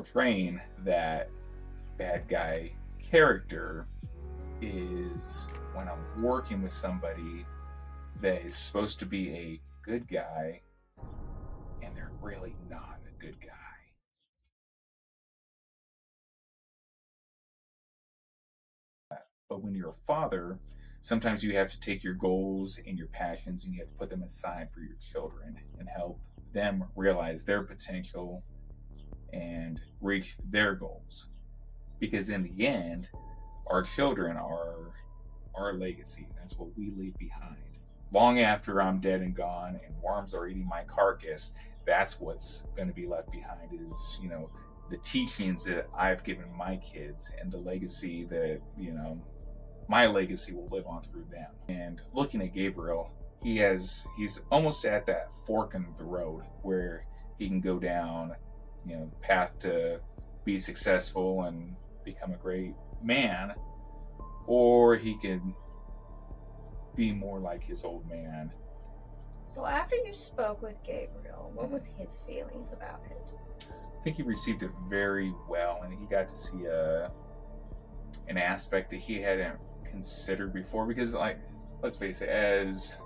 portraying that bad guy character is when I'm working with somebody that is supposed to be a good guy and they're really not a good guy. But when you're a father, sometimes you have to take your goals and your passions and you have to put them aside for your children and help them realize their potential and reach their goals. Because in the end, our children are our legacy. That's what we leave behind. Long after I'm dead and gone and worms are eating my carcass, that's what's going to be left behind is, the teachings that I've given my kids and the legacy that, my legacy will live on through them. And looking at Gabriel, he's almost at that fork in the road where he can go down, the path to be successful and become a great man, or he can be more like his old man. So after you spoke with Gabriel, what was his feelings about it? I think he received it very well, and he got to see an aspect that he hadn't considered before. Because, let's face it, as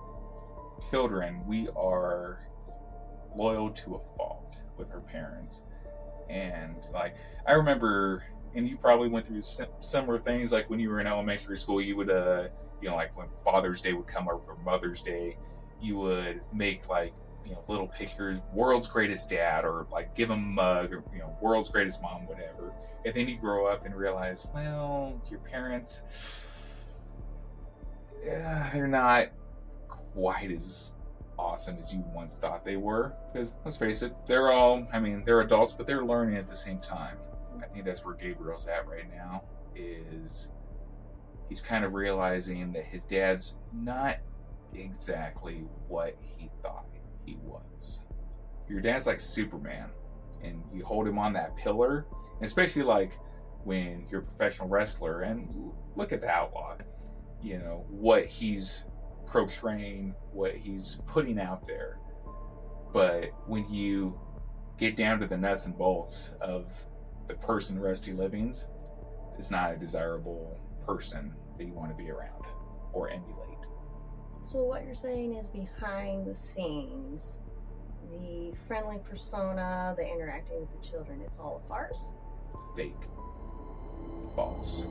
children, we are loyal to a fault with our parents. And I remember, and you probably went through similar things, like when you were in elementary school, you would when Father's Day would come up or Mother's Day, you would make little pictures, world's greatest dad, or give them a mug, or world's greatest mom, whatever. And then you grow up and realize, well, your parents, they're not quite as awesome as you once thought they were. Because let's face it, they're adults, but they're learning at the same time. I think that's where Gabriel's at right now, is he's kind of realizing that his dad's not exactly what he thought he was. Your dad's like Superman, and you hold him on that pillar, especially when you're a professional wrestler, and look at the Outlaw, what he's portraying, what he's putting out there. But when you get down to the nuts and bolts of the person Rusty Livings, it's not a desirable person that you want to be around or emulate. So what you're saying is, behind the scenes, the friendly persona, the interacting with the children, it's all a farce? Fake. False.